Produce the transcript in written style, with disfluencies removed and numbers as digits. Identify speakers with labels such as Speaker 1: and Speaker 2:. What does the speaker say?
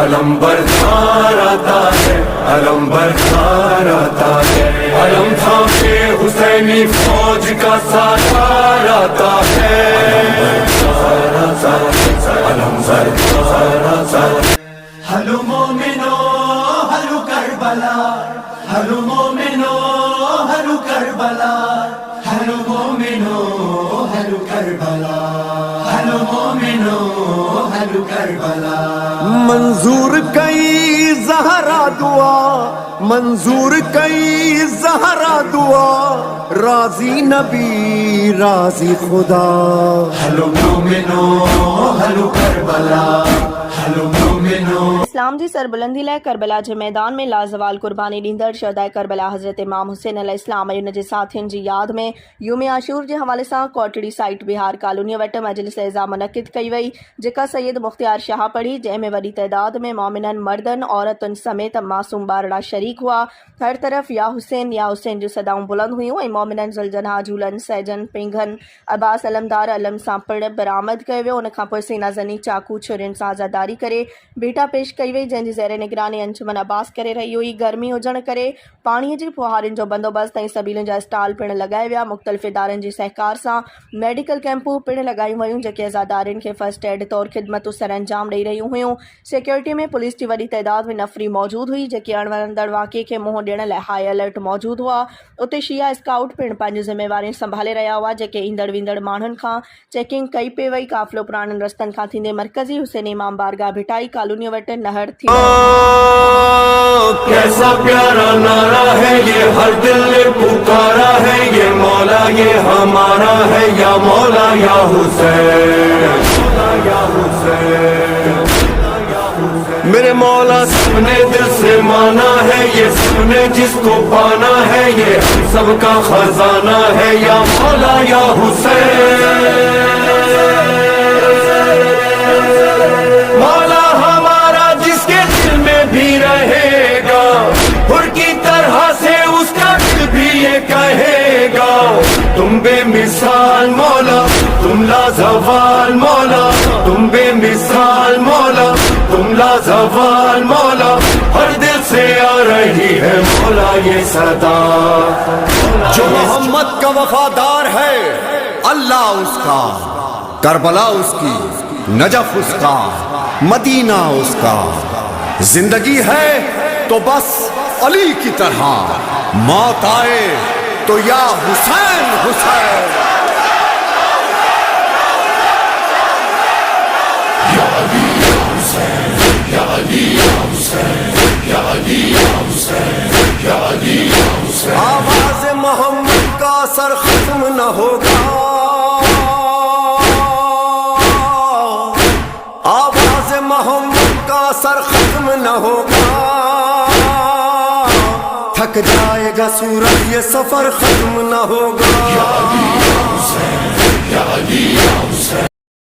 Speaker 1: علم بردار آتا ہے، علم بردار آتا ہے، علم تھامے حسینی فوج کا سالار آتا ہے، علم بردار آتا ہے۔ ہلو مومنو ہلو کربلا، ہلو مومنو ہلو کربلا، ہلو مومنو ہلو کربلا، ہلو مومنو ہلو کربلا۔ منظور کئی زہرا دعا، منظور کئی زہرا دعا، راضی نبی راضی خدا۔ ہلو مومنو ہلو کربلا، ہلو مومنو۔
Speaker 2: اسلام جی سربلندی لائے کربلا جے میدان میں لازوال قربانی ڈیندڑ شہدائے کربلا حضرت امام حسین علیہ السلام ऐं उन जे साथियुनि जी यादि में यूम आशूर जे हवाले सां कोटड़ी साइट बिहार कॉलोनी वटि मजलिस एज़ा मुनक़िद कई वई, जेका सैयद मुख़्तियार शाह पढ़ी, जंहिंमें वॾी तइदाद में मोमिननि मर्दनि औरतुनि समेत मासूम ॿारड़ा शरीक हुआ। हर तरफ़ या हुसैन जूं सदाऊं बुलंद हुयूं ऐं मोमिननि ज़ुलजनाह झूलनि सैजन पिंघनि अब्बास अलमदार अलम सां पिणु बरामद कयो वियो। उन खां पोइ सीना ज़नी चाकू छुरियुनि सां आज़ादारी करे भेटा पेश कई वई, जंहिंजी ज़ेर निगरानी अंजुमन अब्बास करे रही हुई। गर्मी हुजण करे पाणीअ जी फुहारियुनि जो बंदोबस्त ऐं सबिलुनि जा स्टॉल पिणु लॻाए विया। मुख़्तलिफ़ इदारनि जी सहकार सां मेडिकल कैंपूं पिणु लॻायूं वयूं, जेके अज़ादारियुनि खे फर्स्ट एड तौरु ख़िदमतूं सरअंजाम ॾेई रहियूं हुयूं। सिक्योरिटी में पुलिस जी वॾी तइदाद में नफ़री मौजूदु हुई, जेके अणवणंदड़ वाक़िए खे मुंहुं ॾियण लाइ हाई अलर्ट मौजूदु हुआ। उते शिया स्काउट पिणु पंहिंजूं ज़िम्मेवारियूं संभाले रहिया हुआ, जेके ईंदड़ वेंदड़ माण्हुनि खां चेकिंग कई पई वई। काफ़िलो पुराणनि रस्तनि खां थींदे मरकज़ी हुसैन इमाम बारगाह भिटाई कॉलोनी वटि नहर थी।
Speaker 1: کیسا پیارا نعرہ ہے یہ، ہر دل نے پکارا ہے یہ، مولا یہ ہمارا ہے، یا مولا یا حسین، یا حسین۔ میرے مولا سب نے دل سے مانا ہے، یہ سب نے جس کو پانا ہے، یہ ہم سب کا خزانہ ہے، یا مولا یا حسین۔ مولا ہمارا جس کے دل میں بھی رہے گا، حر کی طرح سے اس کا دل بھی یہ کہے گا، تم بے مثال مولا، تم لازوال مولا، تم بے مثال مولا، تم لازوال مولا، ہر دل سے آ رہی ہے مولا یہ صدا۔
Speaker 3: جو محمد کا وفادار ہے اللہ اس کا، کربلا اس کی، نجف اس کا، مدینہ اس کا، زندگی ہے تو بس علی کی طرح، موت آئے تو یا حسین حسین۔
Speaker 1: یا علی یا حسین، یا علی یا حسین، یا علی یا حسین، یا علی یا حسین۔
Speaker 3: آواز محمد کا اثر ختم نہ ہوگا، آواز محمد کا اثر ختم نہ ہوگا، تھک جائے گا سورج یہ سفر ختم نہ ہوگا۔
Speaker 1: یا علی یا حسین، یا علی یا حسین۔